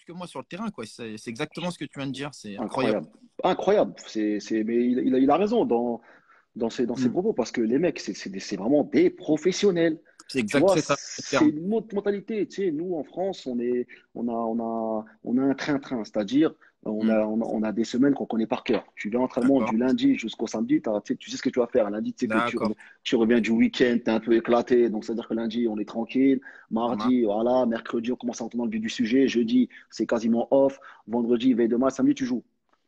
plus que moi sur le terrain, quoi. C'est exactement ce que tu viens de dire. C'est incroyable. Incroyable. Incroyable. Mais il a raison dans ses Hmm. propos parce que les mecs, c'est vraiment des professionnels. Tu vois, C'est ça le c'est terme. une autre mentalité. Tu sais, nous, en France, on a un train-train, c'est-à-dire, Hmm. on a des semaines qu'on connaît par cœur. Tu viens à l'entraînement D'accord. du lundi jusqu'au samedi, tu sais ce que tu vas faire. Lundi, tu sais que D'accord. tu reviens du week-end, tu es un peu éclaté. Donc, c'est-à-dire que lundi, on est tranquille. Ça marche. Mardi, voilà. Mercredi, on commence à entendre le vif du sujet. Jeudi, c'est quasiment off. Vendredi, veille de match. Samedi, tu joues.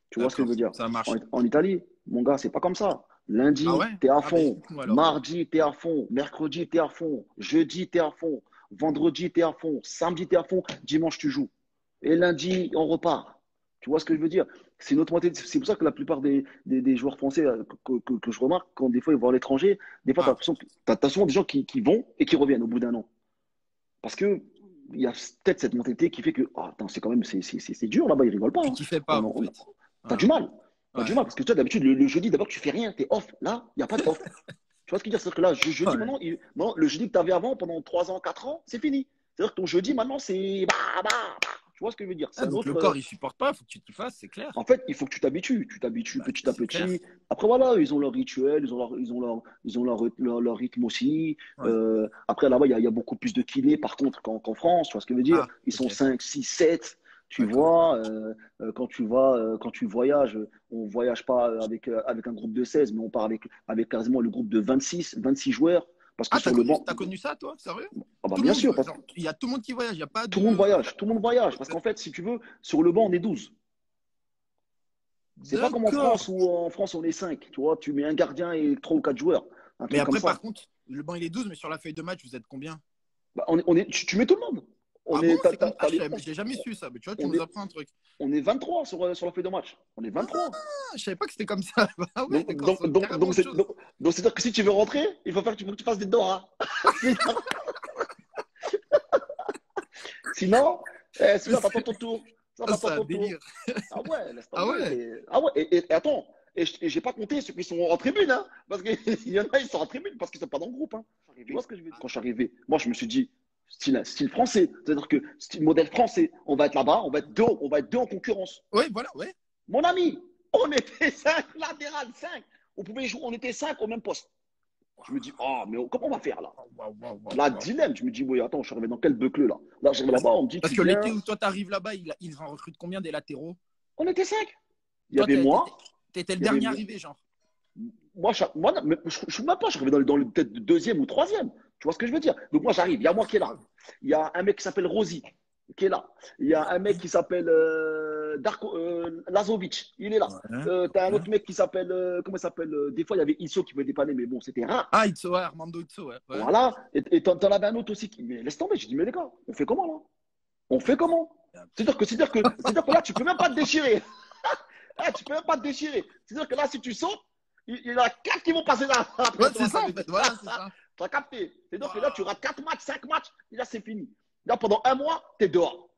Tu vois ce que je D'accord. veux dire? Ça En, marche. en Italie, mon gars, c'est pas comme ça. Ah Lundi, ouais? t'es à Ah ben fond. explique-moi alors. Mardi, t'es à fond. Mercredi, t'es à fond. Jeudi, t'es à fond. Vendredi, t'es à fond. Samedi, t'es à fond. Dimanche, tu joues. Et lundi, on repart. Tu vois ce que je veux dire? C'est notre moitié. C'est pour ça que la plupart des joueurs français que je remarque, quand des fois ils vont à l'étranger, des fois, tu as Ah, l'impression que t'as souvent des gens qui vont et qui reviennent au bout d'un an. Parce que il y a peut-être cette mentalité qui fait que, ah, attends, c'est quand même, c'est dur là-bas, ils rigolent pas. tu Hein. kiffais pas en fait. T'as Ah, du mal. T'as du ouais. mal. Parce que toi, d'habitude, le jeudi, d'abord, tu fais rien, t'es off. Là, il n'y a pas de off. Tu vois ce que je veux dire? C'est-à-dire que là, jeudi, Ouais. maintenant, maintenant, le jeudi que tu avais avant, pendant 3 ans, 4 ans, c'est fini. C'est-à-dire que ton jeudi, maintenant, c'est. Tu vois ce que je veux dire? C'est Ah, un donc le autre. corps il supporte pas, faut que tu t'y fasses, c'est clair. En fait, il faut que tu t'habitues. Tu t'habitues Bah, petit à c'est clair. petit. Après, voilà, ils ont leur rituel, ils ont leur rythme aussi. Ouais. Après, là-bas, il y a beaucoup plus de kinés, par contre, qu'en France. Tu vois ce que je veux dire? Ah, Ils sont ok. 5, 6, 7. Tu D'accord. vois, quand tu voyages, on voyage pas avec un groupe de 16, mais on part avec quasiment le groupe de 26 joueurs. Parce que Ah, sur le banc, t'as connu ça, toi? Sérieux? ah bah Tout le bien monde, sûr, parce que genre, il y a tout le monde qui voyage, il n'y a pas tout le monde de. voyage. Tout le monde voyage. Parce qu'en fait, si tu veux, sur le banc, on est 12. C'est pas comme en France D'accord. où en France on est 5. Tu vois, tu mets un gardien et 3 ou 4 joueurs. Un Mais truc comme après, par ça. contre, le banc il est 12, mais sur la feuille de match, vous êtes combien? Bah, tu mets tout le monde. Ah bon? C'est comme. Ah, T'as les je l'ai jamais su ça, mais tu vois, tu 11. nous apprends un truc. On est 23 sur la feuille de match. On est Ah, 23. je savais pas que c'était comme ça. Ah ouais, Donc, d'accord, donc, c'est donc, carrément donc, autre c'est, chose. donc, donc, c'est-à-dire que si tu veux rentrer, faut que tu fasses des Dora. Sinon, sinon, Mais t'attends ton tour. Ça, ah, c'est t'attends un ton tour. délire. Ah ouais, laisse Ah tomber. ouais? Ah ouais, et attends. Et j'ai pas compté ceux qui sont en tribune, hein, parce qu'il y en a, ils sont en tribune parce qu'ils sont pas dans le groupe. Hein. Tu vois ce que je veux dire? Quand je suis arrivé, moi, je me suis dit, style français. C'est-à-dire que style modèle français. On va être là-bas, on va être deux en concurrence. Oui, voilà, ouais. Mon ami, on était 5 latéral, 5. On pouvait jouer, on était 5 au même poste. Je me dis, oh, mais comment on va faire là? Waouh, waouh, waouh, waouh, La waouh. dilemme, je me dis, oui, attends, je suis arrivé dans quel beucle là? Là, j'arrive Parce, là-bas, on me dit, parce tu que l'été viens. où toi t'arrives là-bas, ils en recrutent combien des latéraux? On était 5. Il y Toi, avait moi, t'étais le il y avait dernier moi. arrivé, genre. Moi mais je ne même pas, j'arrivais dans le peut-être deuxième ou troisième. Tu vois ce que je veux dire? Donc moi, j'arrive, il y a moi qui est là. Grave. Il y a un mec qui s'appelle Rosy, qui est là. Il y a un mec qui s'appelle Darko Lazovic, il est là. Ouais, Tu as un ouais. autre mec qui s'appelle, comment il s'appelle des fois, il y avait Isso qui me dépanner, mais bon, c'était rare. Ah, Itzo, ouais, Armando Itzo, ouais. Ouais. Voilà. Et t'en avais un autre aussi qui. Mais laisse tomber. J'ai dit, mais les gars, on fait comment là? On fait comment? C'est-à-dire que là, tu peux même pas te déchirer. Ah, tu peux même pas te déchirer. C'est-à-dire que là, si tu sautes, il y en a 4 qui vont passer là. Ouais, Après, tu c'est vas ça, en s'arrêter. fait. Voilà, c'est ça. Tu as capté. C'est-à-dire que là, tu Waouh. rates 4 matchs, 5 matchs, et là, c'est fini. Là, pendant un mois, tu es dehors.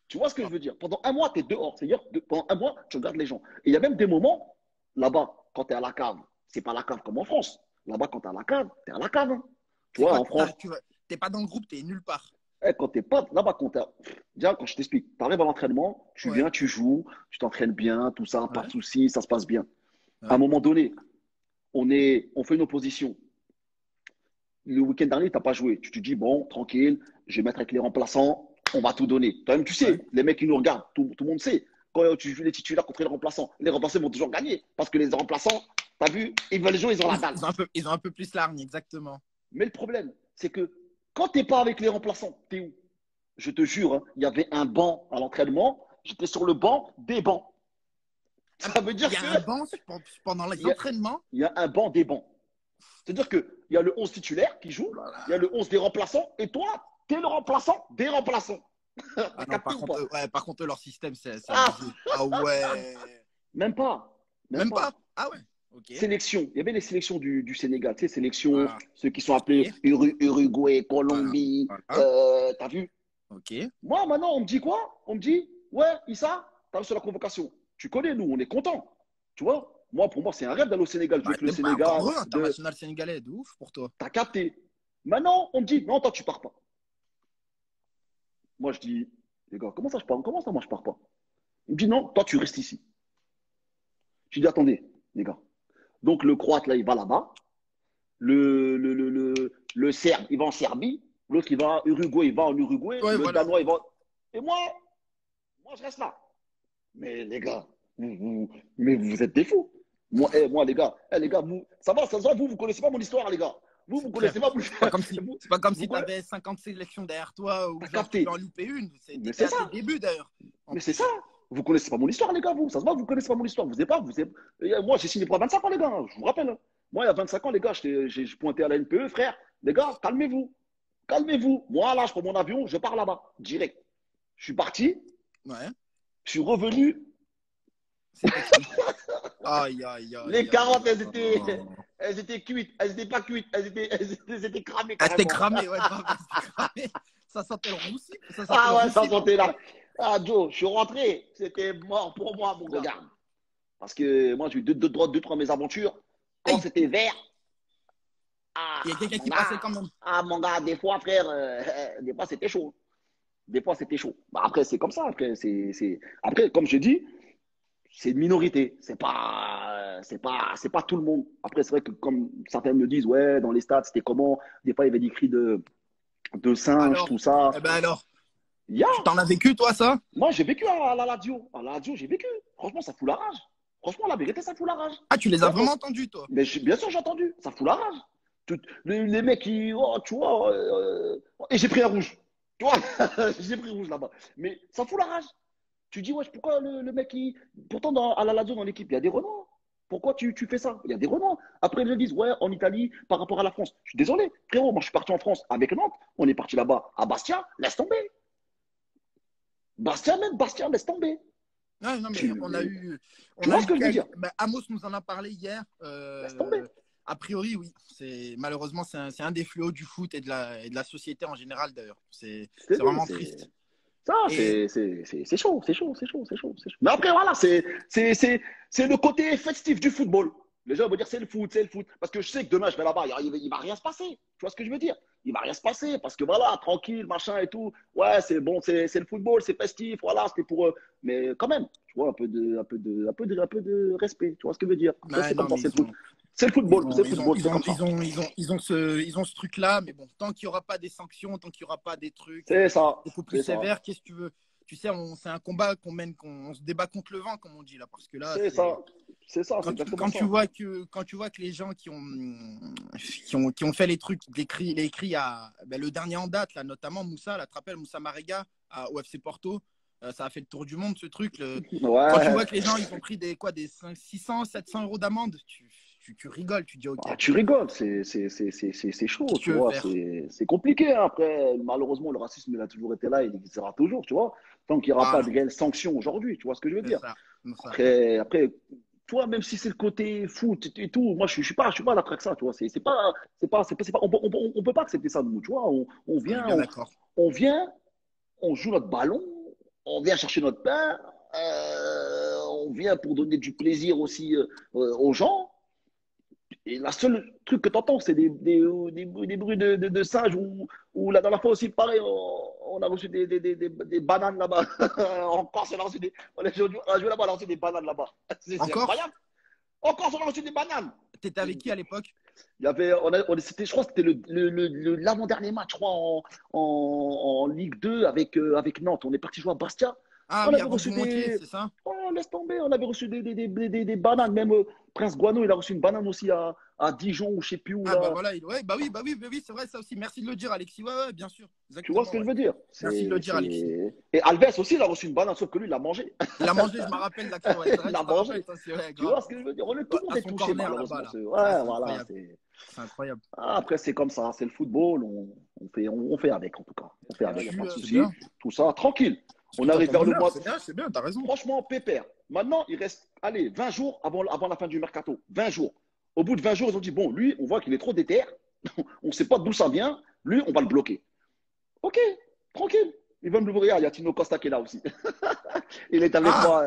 Tu vois ce que je veux dire? Pendant un mois, tu es dehors. C'est-à-dire, pendant un mois, tu regardes les gens. Et il y a même des moments, là-bas, quand tu es à la cave, c'est pas la cave comme en France. Là-bas, quand tu es à la cave, tu es à la cave. Hein. Tu C'est vois, quoi? en France, T'es pas dans le groupe, t'es nulle part. quand t'es pas là-bas, déjà, quand je t'explique, tu arrives à l'entraînement, tu Ouais. viens, tu joues, tu t'entraînes bien, tout ça, pas de Ouais. soucis, ça se passe bien. À un Ouais. moment donné, on fait une opposition. Le week-end dernier, tu n'as pas joué. Tu te dis, bon, tranquille, je vais mettre avec les remplaçants, on va tout donner. Toi-même, tu Ouais. sais, les mecs qui nous regardent, tout le monde sait. Quand tu joues les titulaires contre les remplaçants vont toujours gagner. Parce que les remplaçants, tu as vu, ils veulent jouer, ils ont la dalle. Ils ont un peu plus l'argne, exactement. Mais le problème, c'est que quand tu n'es pas avec les remplaçants, tu es où? Je te jure, hein, il y avait un banc à l'entraînement. J'étais sur le banc des bancs. Ah, Ça veut il y dire a que un banc pendant les il y a, entraînements. il y a un banc des bancs. C'est-à-dire qu'il y a le 11 titulaire qui Oh joue, là il y a là. le 11 des remplaçants, et toi, tu es le remplaçant des remplaçants. Ah T'as non, capté ou pas? par contre, leur système, c'est Ah, abusé. Ah ouais. même pas. Même Même pas. pas. Ah ouais. Ok. Sélection. Il y avait les sélections du Sénégal. Tu sais, sélections, Voilà. ceux qui sont Ok. appelés Uruguay, Voilà. Colombie. Voilà. T'as vu? Ok. Moi, maintenant, on me dit quoi? On me dit, ouais, Issa, t'as reçu la convocation. Tu connais, nous, on est contents. Tu vois? Moi, pour moi, c'est un rêve d'aller au Sénégal, jouer Bah, avec le encore Sénégal. heureux, international sénégalais, de ouf pour toi. T'as capté. Maintenant, on me dit, non, toi, tu pars pas. Moi, je dis, les gars, comment ça, je pars? Comment ça, moi, je pars pas? Il me dit, non, toi, tu restes ici. Je dis, attendez, les gars. Donc, le Croate, là, il va là-bas. Le Serbe, il va en Serbie. L'autre, il va en Uruguay, il va en Uruguay. Ouais, Le voilà. Danois, il va. Et moi, je reste là. Mais les gars, mais vous êtes des fous. Moi les gars, ça va, vous connaissez pas mon histoire, les gars. Vous Frère, connaissez pas. c'est pas comme si tu Vous, avais 50 sélections derrière toi ou à genre tu peux capter. en louper une. Mais T'étais c'est à tes ça. débuts d'ailleurs. En Mais c'est ça. plus. Vous connaissez pas mon histoire, les gars, vous. Ça se voit, vous connaissez pas mon histoire. Vous savez pas, moi, j'ai signé pour 25 ans, les gars. Je vous rappelle. Moi, il y a 25 ans, les gars, j'ai pointé à la NPE, frère. Les gars, calmez-vous. Calmez-vous. Moi, là, je prends mon avion, je pars là-bas, direct. Je suis parti, Ouais. je suis revenu. C'était qui? Aïe, aïe, aïe, Les aïe, carottes, elles aïe. étaient, elles étaient cuites. Elles n'étaient pas cuites. Elles étaient cramées Ah, c'était carrément. cramé, ouais, grave, c'était cramé. Ça sentait le roussi. Ça sentait le Ah ouais, ça roussi. sentait là. Ah, Joe, je suis rentré. C'était mort pour moi, mon gars. Regarde. Parce que moi, j'ai eu deux, trois mésaventures. Quand Aïe, c'était vert, il y a quelqu'un mon qui passait gars, quand même. mon gars, des fois, frère, des fois, c'était chaud. Des fois, c'était chaud. Bah, après, c'est comme ça. Après, comme je dis, c'est une minorité. C'est pas tout le monde. Après, c'est vrai que comme certains me disent, ouais, dans les stades, c'était comment? Des fois, il y avait des cris de singe, Alors, tout ça. eh ben alors, Il y a. tu t'en as vécu toi ça? Moi, j'ai vécu à la radio. À la radio, j'ai vécu. Franchement, ça fout la rage. Franchement, la vérité, ça fout la rage. Ah, tu les as Ouais, vraiment entendus toi? mais bien sûr, j'ai entendu. Ça fout la rage. Les mecs qui. Oh, tu vois. Et j'ai pris un rouge. Tu vois, j'ai pris rouge là-bas. Mais ça fout la rage. Tu dis, wesh, pourquoi le mec qui. Pourtant, à la radio, dans l'équipe, il y a des Renois. Pourquoi tu fais ça? Il y a des Renois. Après, ils me disent, ouais, en Italie, par rapport à la France. Je suis désolé, frérot, moi, je suis parti en France avec Nantes. On est parti là-bas à Bastia. Laisse tomber. Bastia, laisse tomber. Ouais, non, mais on a eu. Tu On a vois ce eu que je veux dire? Amos nous en a parlé hier. Laisse tomber. A priori, oui. Malheureusement, c'est un des fléaux du foot et de la société en général d'ailleurs. C'est C'est vraiment triste. ça, Et c'est chaud, c'est chaud, c'est chaud, c'est chaud, c'est chaud. Mais après, voilà, c'est le côté festif du football. Les gens vont dire c'est le foot, c'est le foot. Parce que je sais que demain, je vais là-bas, il va rien se passer. Tu vois ce que je veux dire? Il va rien se passer parce que voilà, tranquille, machin et tout. Ouais, c'est bon, c'est le football, c'est festif, voilà, c'était pour eux. Mais quand même, tu vois, un peu de respect. Tu vois ce que je veux dire? Après, ouais, c'est comme non, ça, mais c'est le foot. C'est le football, c'est le football, c'est comme ça. ils ont ce truc-là, mais bon, tant qu'il n'y aura pas des sanctions, tant qu'il n'y aura pas des trucs C'est ça, beaucoup plus c'est ça, sévères, qu'est-ce que tu veux? Tu sais, c'est un combat qu'on mène, on se débat contre le vent, comme on dit là, parce que là, c'est ça, c'est ça, c'est exactement quand ça. quand tu vois que les gens qui ont fait les trucs, les cris à le dernier en date, là, notamment Moussa, là, tu te rappelles, Moussa Marega au FC Porto, ça a fait le tour du monde ce truc. Quand tu vois Ouais. que les gens ils ont pris des 600, 700 euros d'amende, tu rigoles, tu dis ok. Ah, tu rigoles, c'est chaud, Qu'est-ce que tu tu veux vois, faire? c'est compliqué. Hein. Après, malheureusement, le racisme, il a toujours été là, il existera toujours, tu vois, tant qu'il n'y aura pas Voilà, de réelles sanctions aujourd'hui, tu vois ce que je veux c'est dire. ça. C'est ça. Après, toi, même si c'est le côté foot et tout, moi, je suis pas d'accord avec ça, tu vois, on peut pas accepter ça, nous, tu vois, On est bien d'accord. on vient, on joue notre ballon, on vient chercher notre pain, on vient pour donner du plaisir aussi aux gens. Et la seule truc que tu entends, c'est des bruits de singes ou la dernière fois aussi, pareil, on a reçu des bananes là-bas. En Corse, on a joué là-bas, on a reçu des bananes là-bas. C'est Encore? incroyable. En Corse, on a reçu des bananes. T'étais avec qui à l'époque? Il y avait, je crois que c'était l'avant-dernier match, je crois, en Ligue 2 avec Nantes. On est parti jouer à Bastia. Ah On oui, avait avant que reçu vous montiez, des. c'est ça? Oh, laisse tomber, on avait reçu des bananes. Même Prince Guano, il a reçu une banane aussi à Dijon ou je sais plus où Ah bah là. voilà, ouais, bah oui, c'est vrai ça aussi. Merci de le dire, Alexis. Ouais, ouais, bien sûr, Tu vois ce exactement. que je Ouais. veux dire? Merci de le dire, Alexis. Et Alves aussi, il a reçu une banane, sauf que lui, il l'a mangé. Il a mangé, je me rappelle l'action. Ouais, c'est Il vrai, l'a tu t'en rappelles, mangé. ça, c'est ouais, Tu grave. vois ce que je veux dire? Tout le monde À est son touché, corner là-bas, malheureusement. là. Ah, Ouais, c'est voilà. incroyable. C'est incroyable. Après, c'est comme ça, c'est le football. On fait avec, en tout cas. On fait avec, il n'y a pas de C'est souci. bien. Tout ça, tranquille. C'est On tout à arrive ton vers le honneur, mois. c'est bien, t'as raison. Franchement, pépère. Maintenant, il reste, allez, 20 jours avant la fin du mercato. 20 jours. Au bout de 20 jours, ils ont dit, bon, lui, on voit qu'il est trop déter. On ne sait pas d'où ça vient. Lui, on va le bloquer. OK, tranquille. Il va me bloquer. Ah, il y a Tino Costa qui est là aussi. Il est avec Ah, moi.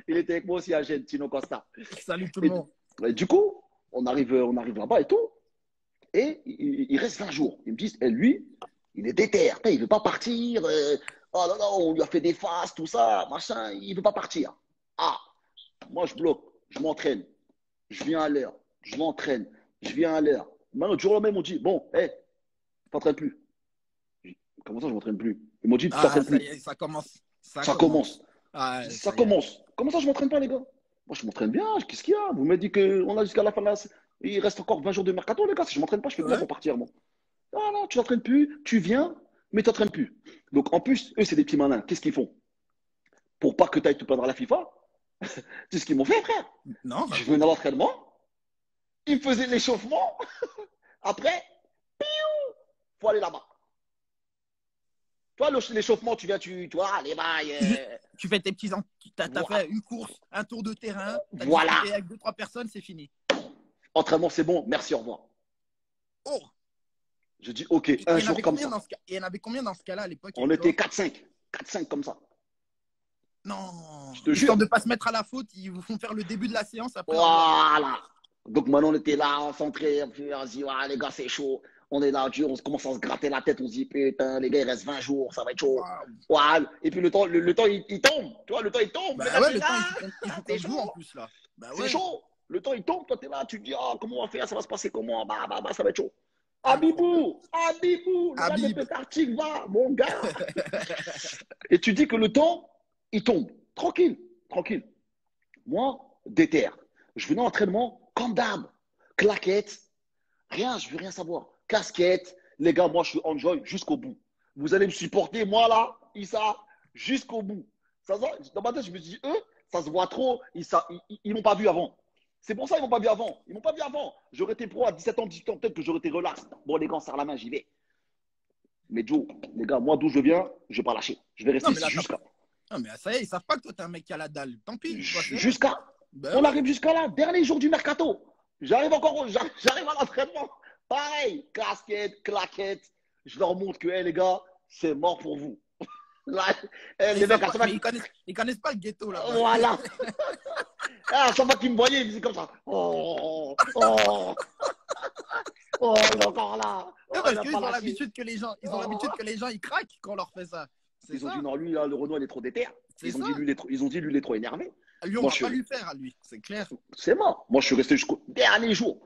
Il était avec moi aussi à Gênes, Tino Costa. salut tout le Et, monde. et du coup, on arrive là-bas et tout. Et il reste 20 jours. Ils me disent, lui, il est déter. Il ne veut pas partir. Oh là là, on lui a fait des faces, tout ça, machin, il ne veut pas partir. Ah, moi je bloque, je m'entraîne, je viens à l'heure, je m'entraîne, je viens à l'heure. Maintenant, du jour au lendemain, ils m'ont dit, bon, hé, hey, tu t'entraînes plus. J'ai dit, comment ça, je m'entraîne plus? Ils m'ont dit, tu Ah, t'entraînes ça y plus. est, ça commence. Ça Ça commence. commence. Ah, Ça ça y est. commence. Comment ça, je m'entraîne pas, les gars? Moi, je m'entraîne bien. Qu'est-ce qu'il y a? Vous m'avez dit qu'on a jusqu'à la fin de la. Il reste encore 20 jours de mercato, les gars. Si je m'entraîne pas, je fais comment Ouais. pour partir, moi? Ah non, tu t'entraînes plus, tu viens, mais tu t'entraînes plus. Donc, en plus, eux, c'est des petits malins. Qu'est-ce qu'ils font? Pour pas que tu ailles te plaindre à la FIFA, c'est ce qu'ils m'ont fait, frère. Non, Je venais raconte. à l'entraînement, ils me faisaient l'échauffement. Après, faut aller là-bas. Toi, l'échauffement, tu viens, tu vois, les mailles. Tu fais tes petits. T'as Voilà. fait une course, un tour de terrain, t'as Voilà. discuté avec deux, trois personnes, c'est fini. Entraînement, c'est bon. Merci, au revoir. Oh! Je dis, OK, Il un y en jour avait comme combien ça. dans ce cas? Il y en avait combien dans ce cas-là à l'époque On avec était toi? 4-5. 4-5 comme ça. Non. Je te Histoire jure. de pas se mettre à la faute, ils vous font faire le début de la séance après avoir. Voilà. Donc maintenant, on était là, on s'entraîne, on se dit, ouais, les gars, c'est chaud. On est là, dur, on commence à se gratter la tête, on se dit, putain, les gars, il reste 20 jours, ça va être chaud. Waouh. Ouais. Et puis le temps il tombe. Tu vois, le temps, il tombe. Le Bah gars, ouais, t'es le temps, là, il faut qu'on c'est joue en chaud. plus là. Bah C'est ouais. chaud. Le temps, il tombe. Toi, t'es là, tu te dis, ah, comment on va faire, ça va se passer comment? Bah, ça va être chaud. Incroyable. Habibou, le gars de Habib. Pétartique, va, mon gars. Et tu dis que le temps, il tombe. Tranquille, tranquille. Moi, déter. Je venais en entraînement comme d'hab. Claquette, rien, je veux rien savoir. Casquette, les gars, moi, je suis enjoy jusqu'au bout. Vous allez me supporter, moi, là, Issa, jusqu'au bout. Ça, dans ma tête, je me dis, eux, ça se voit trop, ils m'ont pas vu avant. C'est pour ça qu'ils m'ont pas vu avant. Ils m'ont pas vu avant. J'aurais été pro à 17 ans, 18 ans, peut-être que j'aurais été relax. Bon, les gars, on serre la main, j'y vais. Mais Joe, les gars, moi, d'où je viens, je vais pas lâcher. Je vais rester Non, mais ici là, jusqu'à. non, mais ça y est, ils savent pas que toi, t'es un mec qui a la dalle. Tant pis, toi, c'est bon. Jusqu'à. Ben On ouais. arrive jusqu'à là, dernier jour du mercato. J'arrive encore, j'arrive à l'entraînement. Pareil, casquette, claquette. Je leur montre que, hey, les gars, c'est mort pour vous. Là, hey, Mais les mecs, à chaque fois, mais ils connaissent pas le ghetto là-bas. voilà. Ah, à chaque fois qu'ils me voyaient, ils disaient comme ça. Oh, oh, oh, il est encore là. Oh, Ouais, il parce n'a qu'ils pas ont lâché. l'habitude que les gens, ils ont Oh. l'habitude que les gens ils craquent quand on leur fait ça. C'est Ils ont ça. dit, non, lui, là, le Renault, il est trop déter. C'est Ils ont ça. dit, ils ont dit, lui, il est trop énervé. Lui, on Moi, va pas lui faire à lui, c'est clair. c'est mort. Moi, je suis resté jusqu'au dernier jour.